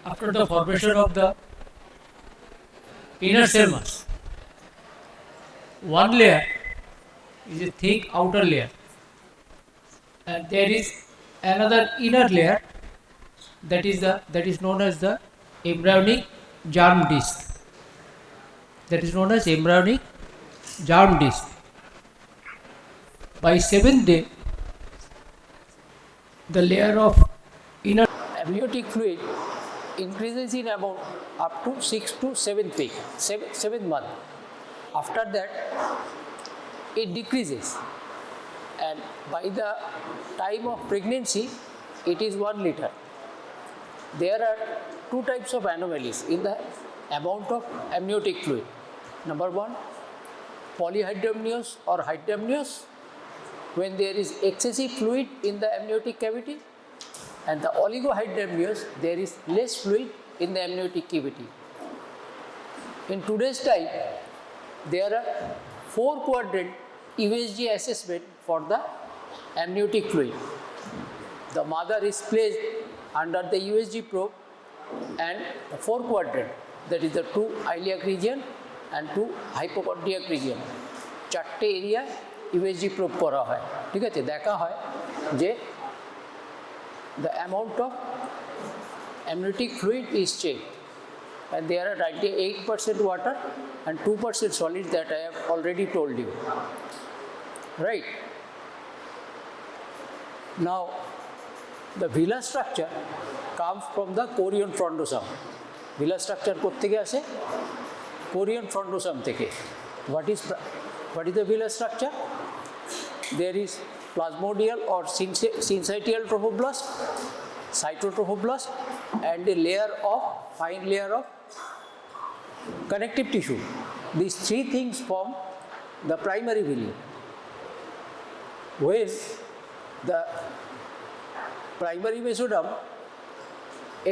after the formation of the inner cell mass. One layer is a thick outer layer, and there is another inner layer that is known as the embryonic germ disc. That is known as embryonic germ disc. By 7th day, the layer of inner amniotic fluid increases in amount up to 6th to 7th week, 7th month. After that, it decreases, and by the time of pregnancy, it is 1 liter. There are two types of anomalies in the amount of amniotic fluid. Number one, polyhydramnios or hydramnios, when there is excessive fluid in the amniotic cavity, and the oligohydramnios, there is less fluid in the amniotic cavity. In today's time, there are 4-quadrant USG assessment for the amniotic fluid. The mother is placed under the USG probe, and the 4-quadrant, that is the 2 iliac region and 2 hypochondriac region, 4টে area USG probe করা হয়, ঠিক আছে, দেখা হয় যে the amount of amniotic fluid is checked, and there are 98% water and 2% solid that I have already told you, right? Now, the villus structure comes from the chorion frondosome. Villus structure কোত্থেকে আসে? Chorion frondosome থেকে. What is the villus structure? There is plasmodial or syncytial trophoblast, cytotrophoblast, and a fine layer of connective tissue. These 3 things form the primary villi. When the primary mesoderm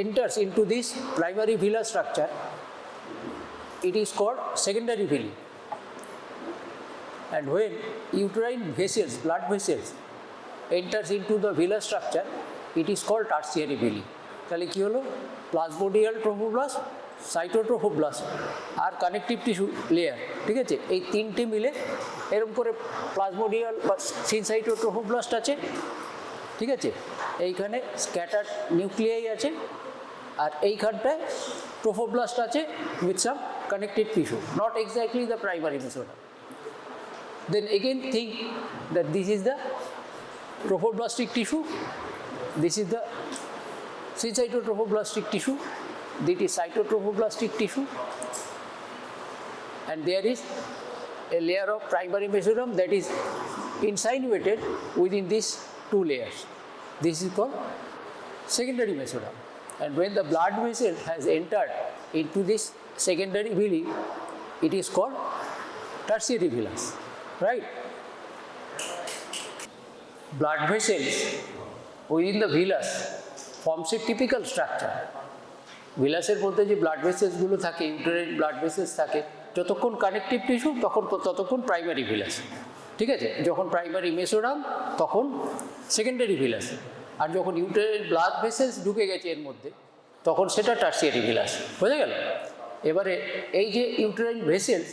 enters into this primary villus structure, it is called secondary villi. And when uterine vessels, blood vessels, enters into the villus structure, it is called tertiary villi. তাহলে কি হলো? প্লাজমোডিয়াল trophoblast, সাইটোট্রোফোব্লাস্ট আর connective tissue layer, ঠিক আছে, এই 3টে মিলে এরকম করে প্লাজমোডিয়াল বা সিনসাইটোট্রোফোব্লাস্ট আছে, ঠিক আছে, এইখানে স্ক্যাটার্ড নিউক্লিয়াই আছে, আর এইখানটায় ট্রোফোব্লাস্ট আছে with some connective tissue, not exactly the primary mesoderm. Then again think that this is the trophoblastic tissue, this is the syncytotrophoblastic tissue, this is cytotrophoblastic tissue, and there is a layer of primary mesoderm that is insinuated within these 2 layers. This is called secondary mesoderm. And when the blood vessel has entered into this secondary villi, it is called tertiary villus. Right? Blood vessels within the villus forms a typical structure. ভিলাসের মধ্যে যে blood ভেসেলসগুলো থাকে, uterine blood vessels থাকে, যতক্ষণ connective tissue ততক্ষণ primary villus, ঠিক আছে, যখন primary mesoderm তখন সেকেন্ডারি ভিলাস, আর যখন ইউটেরাইন ব্লাড ভেসেলস ঢুকে গেছে এর মধ্যে তখন সেটা টার্সিয়ারি ভিলাস. বোঝা গেল? এবারে এই যে ইউটেরাইন ভেসেলস,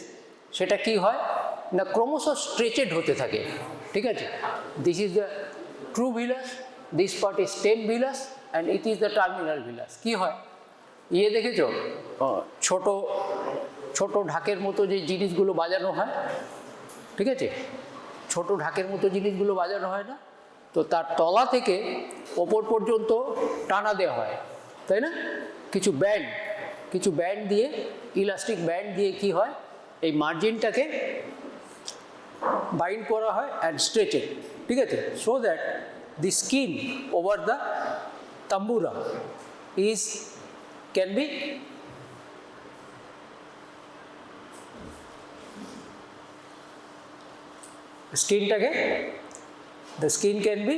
সেটা কি হয় না ক্রমশ স্ট্রেচেড হতে থাকে, ঠিক আছে. This is the true villus, this part is stem villus, and it is the terminal villus. কি হয় ইয়ে দেখেছো, ছোট ছোট ঢাকের মতো যে জিনিসগুলো বাজানো হয়, ঠিক আছে, ছোট ঢাকের মতো জিনিসগুলো বাজানো হয় না, তো তার তলা থেকে ওপর পর্যন্ত টানা দেওয়া হয়, তাই না, কিছু ব্যান্ড দিয়ে, ইলাস্টিক ব্যান্ড দিয়ে কি হয়, এই মার্জিনটাকে বাইন্ড করা হয় অ্যান্ড স্ট্রেচেড, ঠিক আছে, so that the skin over the tambura can be the skin can be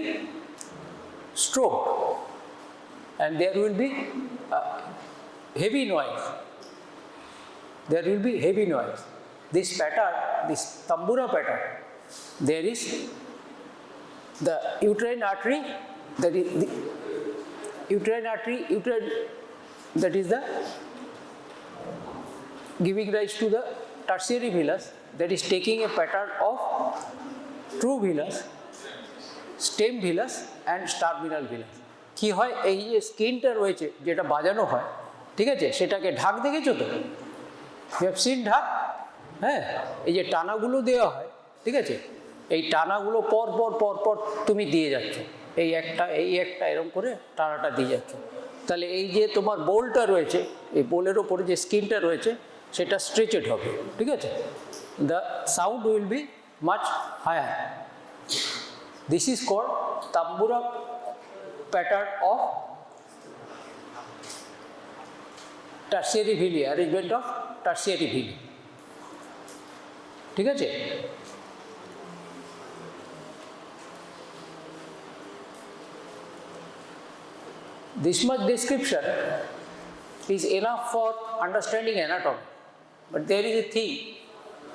stroked, and there will be heavy noise. This pattern, this tambura pattern, there is the uterine artery, that is the uterine that is the giving rise to the tertiary villus, that is taking a pattern of true villus, stem villus and terminal villus. কি হয়, এই যে স্কিনটা রয়েছে যেটা বাজানো হয়, ঠিক আছে, সেটাকে ঢাক দেখেছো তো, ভ্যাপসিন ঢাক, হ্যাঁ, এই যে টানাগুলো দেওয়া হয়, ঠিক আছে, এই টানাগুলো পর পর পর পর তুমি দিয়ে যাচ্ছ, এই একটা এরকম করে টানাটা দিয়ে যাচ্ছ, তাহলে এই যে তোমার বোলটা রয়েছে, এই বোলের ওপরে যে স্কিনটা রয়েছে সেটা স্ট্রেচেড হবে, ঠিক আছে, the sound will be much higher. This is called tambura pattern of tertiary villi, arrangement of tertiary villi, ঠিক আছে. This much description is enough for understanding anatomy, but there is a thing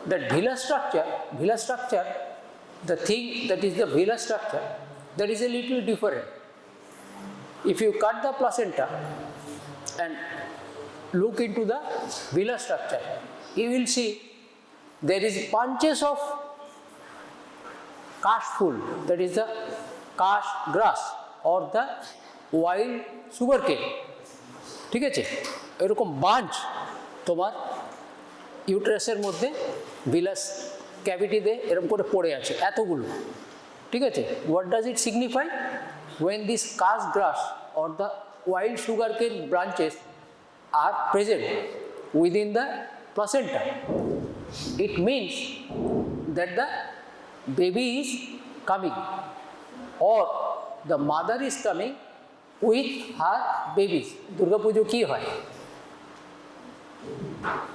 that villus structure, the thing that is the villus structure, that is a little different. If you cut the placenta and look into the villus structure, you will see there is bunches of cash full, that is the cash grass or the wild sugar cane, ঠিক আছে, এরকম bunch তোমার ইউট্রাসের মধ্যে villus ক্যাভিটিতে এরকম করে পড়ে আছে এতগুলো, ঠিক আছে. What does it signify? when this cash grass or the wild sugar cane branches are present within the placenta, it means that the baby is coming or the mother is coming with her babies. Durga পুজো কি হয়,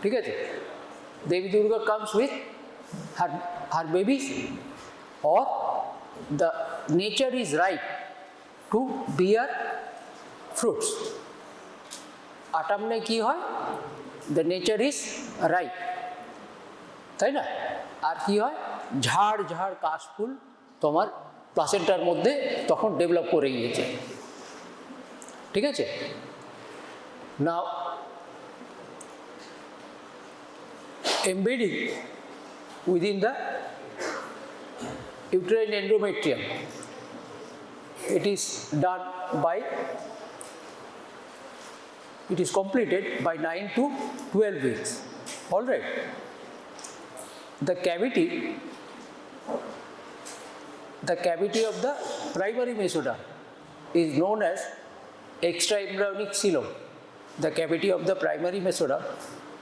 ঠিক আছে, দেবী Durga comes with her babies, or the nature is right to bear fruits. আটামনে কি হয়, the nature is right, তাই না, আর কি হয়, ঝাড় ঝাড় কাশফুল তোমার প্লাসেন্টার মধ্যে তখন ডেভেলপ করে গিয়েছে, ঠিক আছে. নাও embedding within the uterine endometrium, it is completed by 9 to 12 weeks. All right. The cavity of the primary mesoderm is known as extraembryonic coelom. The cavity of the primary mesoderm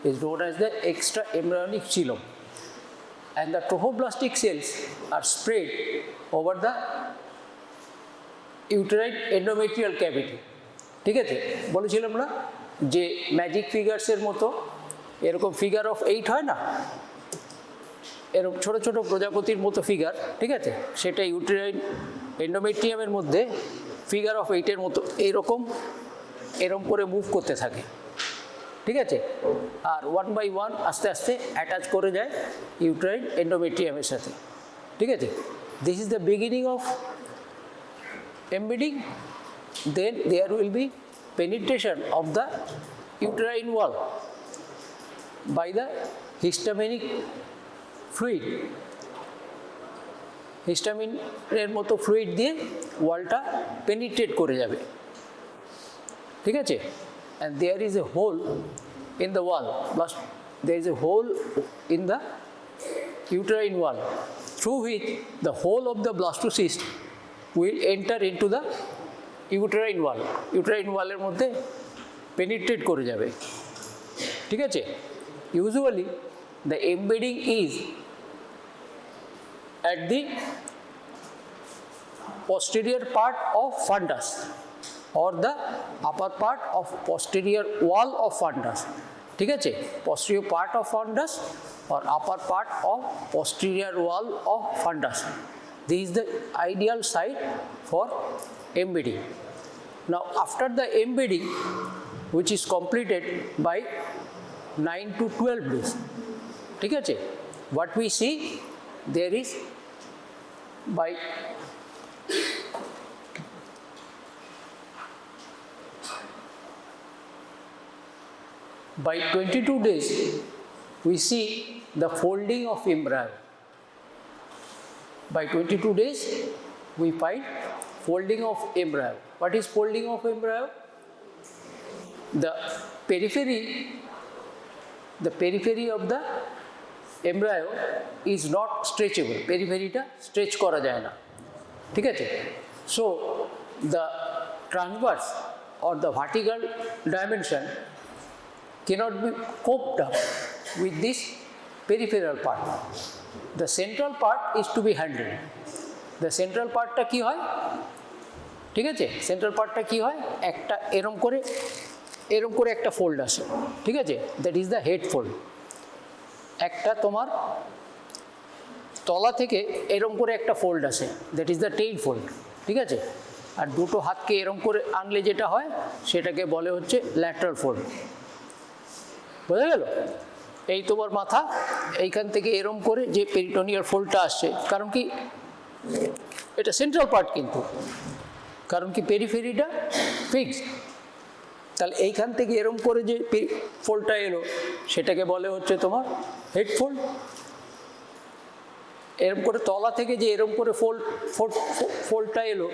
is known as the extraembryonic coelom, and the trophoblastic cells are spread over the uterine endometrial cavity. ঠিক আছে, বলেছিলাম না যে magic ফিগার্সের মতো এরকম figure of 8 হয় না, এরকম ছোট ছোট প্রজাপতির মতো ফিগার, ঠিক আছে, সেটা ইউটেরাইন এন্ডোমেট্রিয়ামের মধ্যে ফিগার অফ 8-এর মতো এরকম করে মুভ করতে থাকে, ঠিক আছে, আর 1 by 1 আস্তে আস্তে অ্যাটাচ করে যায় ইউটেরাইন এন্ডোমেট্রিয়ামের সাথে, ঠিক আছে. This is the beginning of embedding. Then there will be penetration of the uterine wall by the histaminic fluid. হিস্টামিনের মতো ফ্লুইড দিয়ে ওয়ালটা পেনিট্রেট করে যাবে, ঠিক আছে. and there is a hole in the wall, plus there is a hole in the uterine wall through which the whole of the blastocyst will enter into the uterine wall. uterine wall এর মধ্যে penetrate করে যাবে, ঠিক আছে. usually the embedding is at the posterior part of fundus or the upper part of posterior wall of fundus, ঠিক আছে, posterior part of fundus or upper part of posterior wall of fundus. This is the ideal site for embedding. Now after the embedding, which is completed by 9 to 12 days, ঠিক আছে, what we see there is by By 22 days, we see the folding of embryo. By 22 days, we find folding of embryo. What is folding of embryo? The periphery of the embryo is not stretchable. Periphery ta stretch kora jay na. ঠিক আছে? So the transverse or the vertical dimension cannot be coped up with this peripheral part. The central part is to be handled. The central part টা কি হয়? ঠিক আছে? Central part টা কি হয়? একটা এরম করে একটা ফোল্ড আসে। ঠিক আছে? That is the head fold. একটা তোমার তলা থেকে এরম করে একটা ফোল্ড আসে। That is the tail fold. ঠিক আছে? আর দুটো হাতকে এরম করে আনলে যেটা হয় সেটাকে বলে হচ্ছে ল্যাটারাল ফোল্ড। বোঝা গেল? এই তোমার মাথা এইখান থেকে এরম করে যে পেরিটোনিয়াল ফোল্ডটা আসছে, কারণ কি এটা সেন্ট্রাল পার্ট, কিন্তু কারণ কি পেরিফেরিটা ফিক্সড, তাহলে এইখান থেকে এরম করে যে ফোল্ডটা এলো সেটাকে বলে হচ্ছে তোমার হেড ফোল্ড। এরম করে তলা থেকে যে এরম করে ফোল্ডটা এলো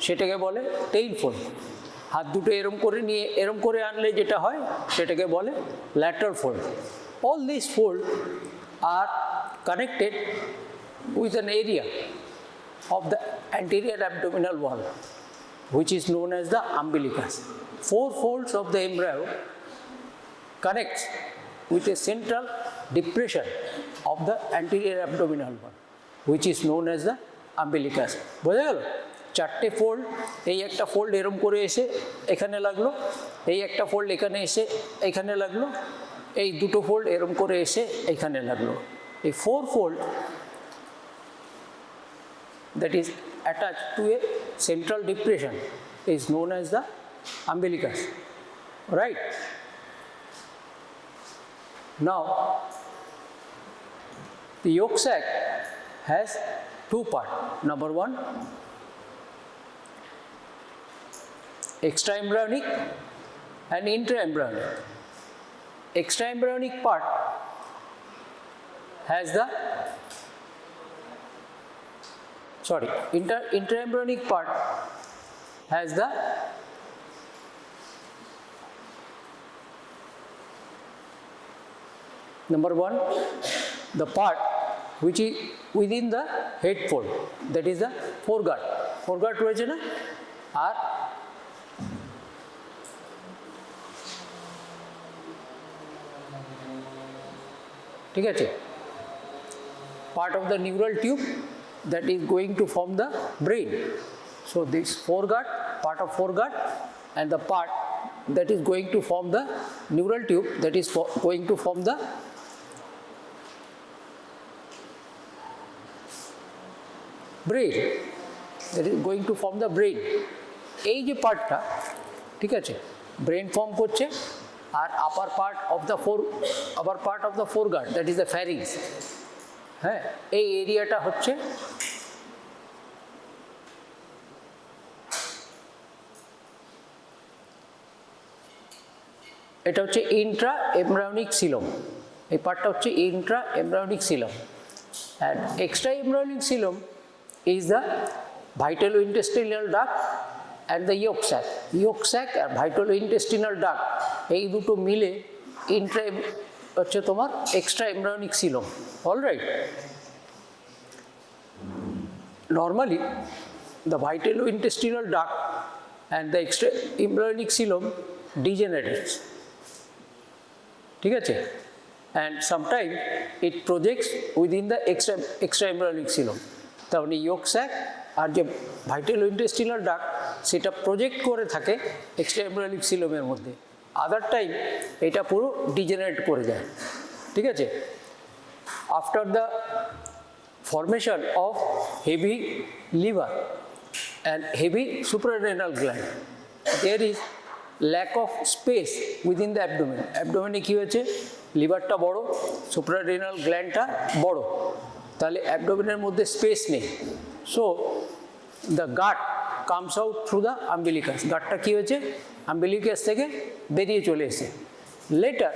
সেটাকে বলে টেইল ফোল্ড। হাত দুটো এরম করে নিয়ে এরম করে আনলে যেটা হয় সেটাকে বলে lateral fold. All these folds are connected with an area of the anterior abdominal wall, which is known as the umbilicus. 4 folds of the embryo connects with a central depression of the anterior abdominal wall, which is known as the umbilicus. বোঝা গেল? 4টে fold, এই একটা fold এরম করে এসে এখানে লাগলো, এই একটা ফোল্ড এখানে এসে এখানে লাগলো, এই দুটো ফোল্ড এরম করে এসে এখানে লাগলো। এই 4 fold that is attached to a central depression is known as the umbilicus. Right? Now, the yolk sac has 2 parts. Number 1, extraembryonic and intraembryonic. Extraembryonic part has the intraembryonic part has the number 1, the part which is within the head fold, that is the foreguard. Foreguard রয়েছে না? আর ঠিক আছে, part of the neural tube that is going to form the brain. So this foreguard, part of foreguard, and the part that is going to form the neural tube that is going to form the brain, that is going to form the brain. এই যে পার্টটা, ঠিক আছে, brain form করছে, আর upper part of the foregut that is the pharynx, হ্যাঁ, এই এরিয়াটা হচ্ছে এটা হচ্ছে ইন্ট্রা এমব্রায়োনিক সিলম। এই পার্টটা হচ্ছে Intra embryonic Silam, and extra embryonic Silam is the vitalointestinal duct and the yolk sac. Yolk sac R vitalointestinal duct এই দুটো মিলে হচ্ছে তোমার extra embryonic Silam. Alright, normally the vitalointestinal duct and the extra embryonic xylem degenerates, ঠিক আছে, and sometimes it projects within the extra embryonic xylem. তার মানে ইয়ক sec আর যে ভাইটালোইন্টেস্টিনাল ডাক্ট সেটা প্রজেক্ট করে থাকে এক্সট্রা এমব্রায়োনিক সিলোমের মধ্যে, আদার টাইম এটা পুরো ডিজেনারেট করে যায়, ঠিক আছে। After the formation of heavy liver and heavy suprarenal gland there is lack of space within the abdomen. অ্যাবডোমেনে কী হয়েছে, লিভারটা বড়, সুপ্রারেনাল গ্ল্যান্ডটা বড়, তাহলে অ্যাবডোমেনের মধ্যে স্পেস নেই। So the gut comes out through the umbilicus. গাটটা কী হয়েছে, আম্বিলিকাস থেকে বেরিয়ে চলে এসে, Later,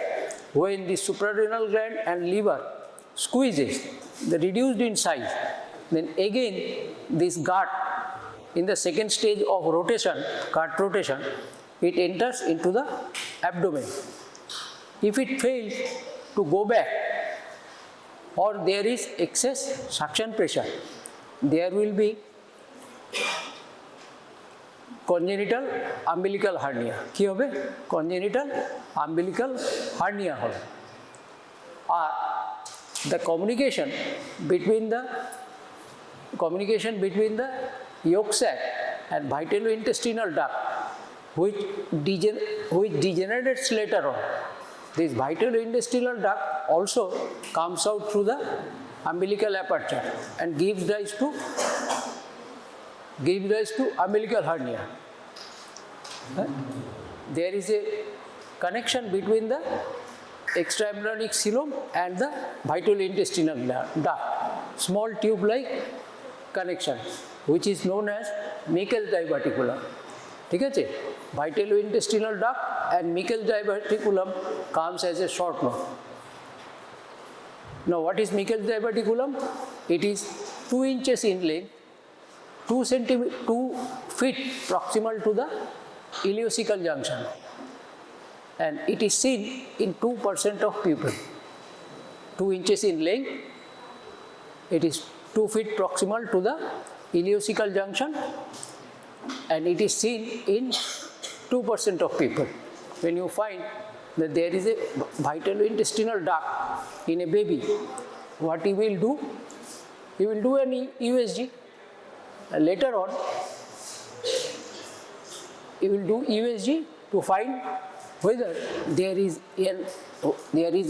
when the suprarenal gland and liver squeezes, the reduced in size, then again this gut in the second stage of rotation, gut rotation, it enters into the abdomen. If it fails to go back or there is excess suction pressure, there will be congenital umbilical hernia. কি হবে? Congenital umbilical hernia হবে। আর the communication between the yolk sac and vitalointestinal duct, which degenerates later on. This vitalointestinal duct also comes out through the umbilical aperture and gives rise to umbilical hernia. There is a connection between the extraembryonic xylem and the vitalointestinal duct, small tube-like connection, which is known as Meckel's diverticulum. ঠিক আছে? Vitalointestinal duct and Meckel's diverticulum comes as a short note. Now, what is Meckel's diverticulum? It is 2 inches in length, 2 feet proximal to the ileocecal junction, and it is seen in 2% of people. 2 inches in length, it is 2 feet proximal to the ileocecal junction, and it is seen in 2% of people. When you find that there is a vitalointestinal duct in a baby, what he will do? He will do an USG. Later on, he will do USG to find whether there is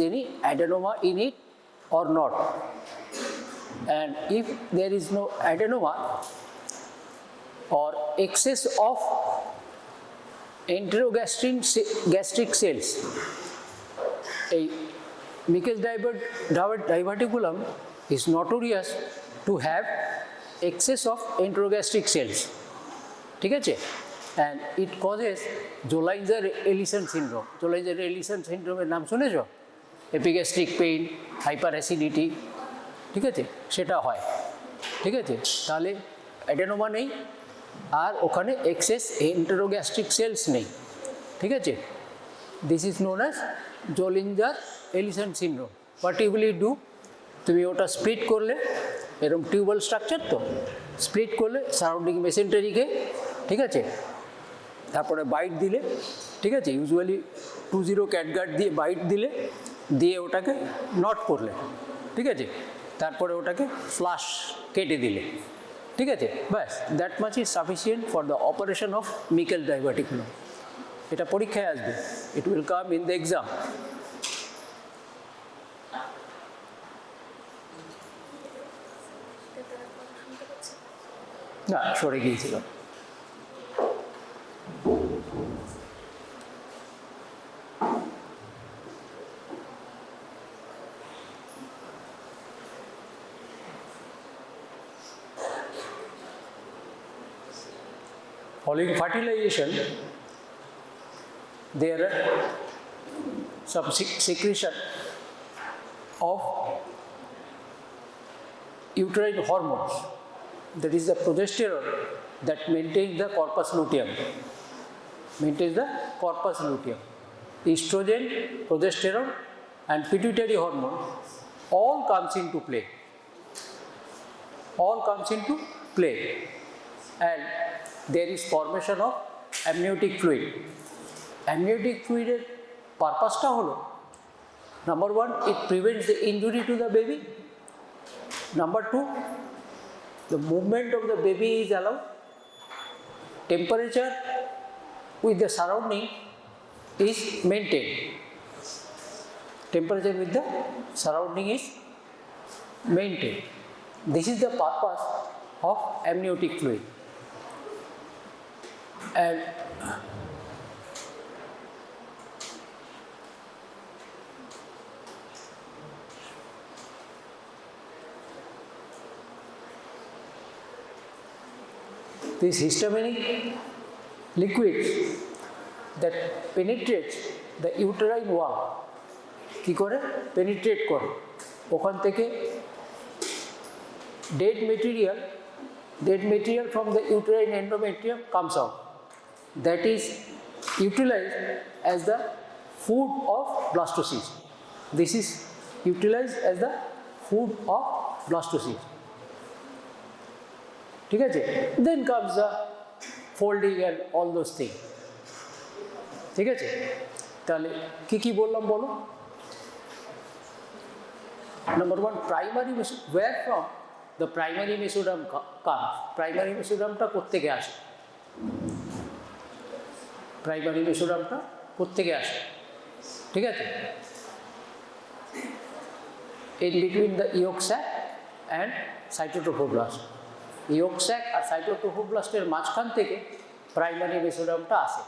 any adenoma in it or not. And if there is no adenoma or excess of enterogastric cells, a Meckel's diverticulum is notorious to have excess of enterogastric cells. ঠিক আছে? And it causes Zollinger-Ellison syndrome. Zollinger-Ellison syndrome এর নাম শুনেছো? Epigastric pain, hyperacidity, ঠিক আছে? সেটা হয়। ঠিক আছে? তাহলে অ্যাডেনোমা নেই আর ওখানে এক্সেস এন্টেরোগ্যাস্ট্রিক সেলস নেই। ঠিক আছে? This is known as Zollinger-Ellison syndrome. What you will do? তুমি ওটা স্প্লিট করলে, এরকম টিউবাল স্ট্রাকচার তো, স্প্লিট করলে সারাউন্ডিং মেসেন্টারিকে, ঠিক আছে, তারপরে বাইট দিলে, ঠিক আছে, ইউজুয়ালি 20 ক্যাটগার্ড দিয়ে বাইট দিলে, দিয়ে ওটাকে নট করলে, ঠিক আছে, তারপরে ওটাকে ফ্লাশ কেটে দিলে, ঠিক আছে, ব্যাস, that much is sufficient for the operation of Meckel's diverticulum. এটা পরীক্ষায় আসবে, it will come in the exam. না, সরে গিয়েছিল। Following fertilization, there are some secretion of uterine hormones, that is the progesterone that maintains the corpus luteum. Estrogen, progesterone and pituitary hormone all comes into play. And there is formation of amniotic fluid. Amniotic fluid এর পারপাসটা হলো, number 1, it prevents the injury to the baby. Number 2, the movement of the baby is allowed. Temperature with the surrounding is maintained. Temperature with the surrounding is maintained. This is the purpose of amniotic fluid. And these histaminic liquids that penetrates the uterine wall কী করে penetrate করে, ওখান থেকে dead material from the uterine endometrium comes out, that is utilized as the food of blastocyst. This is utilized as the food of blastocyst. ঠিক আছে, then comes the folding and all those things. ঠিক আছে, তাহলে কি কি বললাম বলো। Number one, primary mesoderm. Where from the primary mesoderm comes? Primary mesodermটা কোত্থেকে আসে? প্রাইমারি মেসোডার্মটা কোত্থেকে আসে? ঠিক আছে, in between the yolk sac and cytotrophoblast. yolk sac আর cytotrophoblastের মাঝখান থেকে প্রাইমারি মেসোডার্মটা আসে।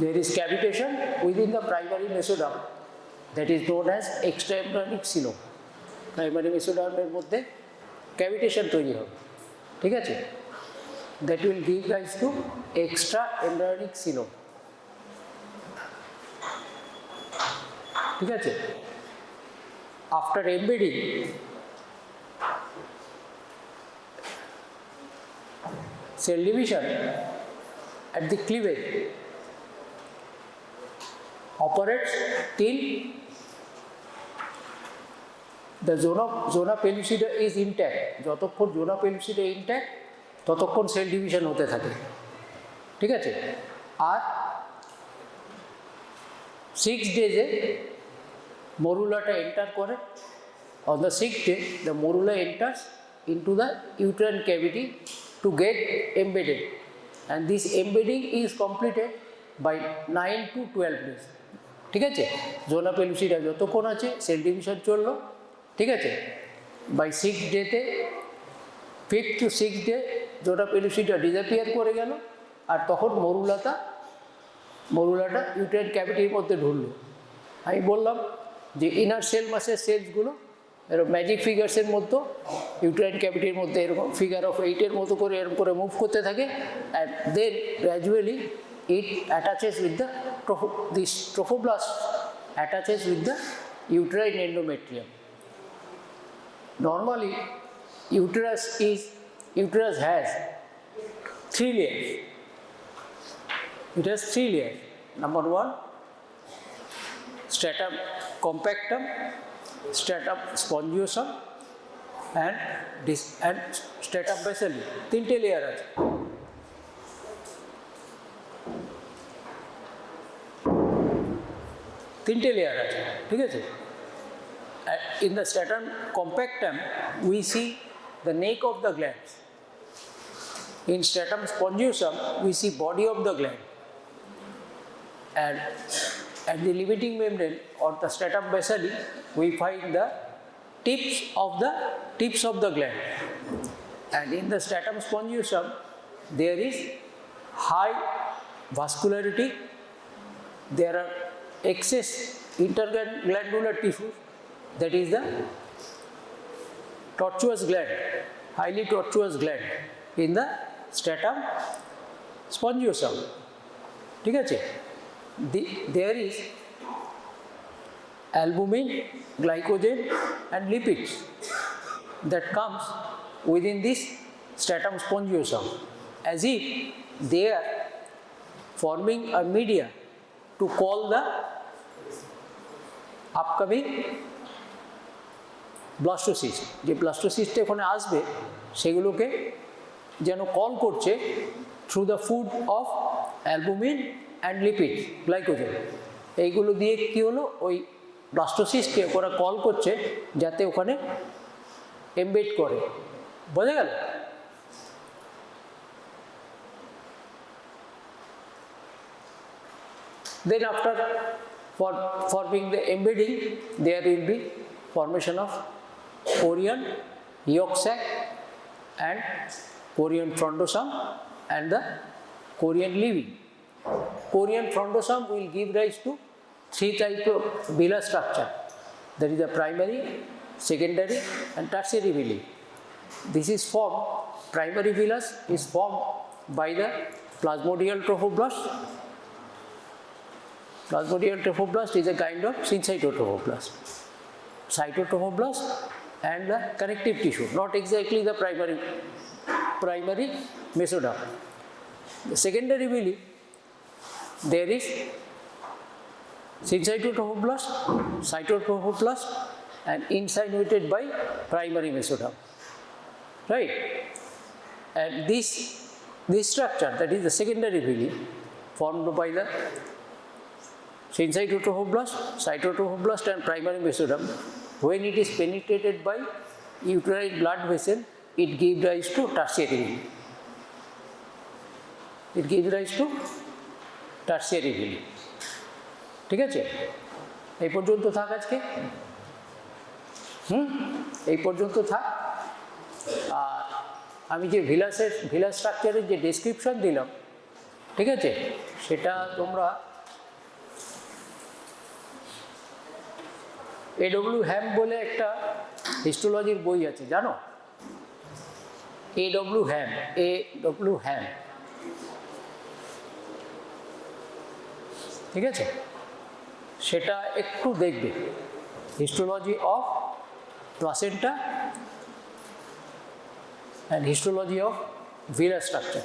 There is cavitation within the primary mesoderm that is known as extraembryonic coelom. Primary mesoderm মধ্যে cavitation তৈরি হবে, ঠিক আছে, that will give rise to extraembryonic coelom. ঠিক আছে, after embedding cell division at the cleavage operates till the zona pellucida is intact. যতক্ষণ zona pellucida intact ততক্ষণ cell division হতে থাকে, ঠিক আছে। আর 6 ডেজে মরুলাটা এন্টার করে। On the 6th day the morula enters into the uterine cavity to get embedded, and this embedding is completed by 9 to 12 days. ঠিক আছে, জোনা পেলুসিডা যতক্ষণ আছে সেল ডিভিশন চললো, ঠিক আছে। বাই 6 ডেতে 5th to 6th day zona pellucida disappear করে গেল, আর তখন মরুলাটা ইউটেরাইন ক্যাভিটির মধ্যে ঢুকলো। আমি বললাম যে ইনার সেল মাসের সেলসগুলো এরকম ম্যাজিক ফিগার্সের মতো ইউটেরাইন ক্যাভিটির মধ্যে এরকম ফিগার অফ 8-এর মতো করে এরকম করে মুভ করতে থাকে, and then gradually it attaches with the this trophoblast attaches with the uterine endometrium. Normally uterus has 3 layers. It has 3 layers. Number 1, stratum compactum, stratum spongiosum and stratum basale. 3টে layer আছে। তিনটে layer আছে, ঠিক আছে। In the stratum compactum we see the neck of the glands. In stratum spongiosum we see body of the gland, and at the limiting membrane or the stratum basale we find the tips of the gland, and in the stratum spongiosum there is high vascularity, there are excess interglandular tissue, that is the tortuous gland, highly tortuous gland in the stratum spongiosum, ঠিক আছে। There is albumin, glycogen and lipids that comes within this stratum spongiosum, as if they are forming a media to call the upcoming blastocyst. যে blastocyst এখানে আসবে সেগুলোকে যেন call করছে through the food of albumin and lipid, glycogen. এইগুলো দিয়ে কী হলো, ওই ব্লাস্টোসিস্টকে ওরা কল করছে যাতে ওখানে এমবেড করে। বোঝা গেল? Then after forming the embedding, there will be formation of chorion, yolk sac and chorion frondosome and the chorion living. Chorion frondosome will give rise to 3 types of villi structure. There is a primary, secondary and tertiary villi. This is formed, primary villus is formed by the plasmodial trophoblast. Plasmodial trophoblast is a kind of syncytotrophoblast. Cytotrophoblast and the connective tissue, not exactly the primary mesoderm. The secondary villi, there is syncytotrophoblast, cytotrophoblast and insinuated by primary mesoderm, right? And this structure, that is the secondary villi, formed by the syncytotrophoblast, cytotrophoblast and primary mesoderm, when it is penetrated by uterine blood vessel, it gives rise to tertiary villi. It gives rise to tertiary villi. ঠিক আছে, এই পর্যন্ত থাক আজকে। এই পর্যন্ত থাক। আর আমি যে ভিলাস স্ট্রাকচারের যে ডেসক্রিপশন দিলাম, ঠিক আছে, সেটা তোমরা A.W. হ্যাম বলে একটা হিস্টোলজির বই আছে, জানো? A.W. হ্যাম, ঠিক আছে, সেটা একটু দেখবে, histology of placenta and histology of villus structure.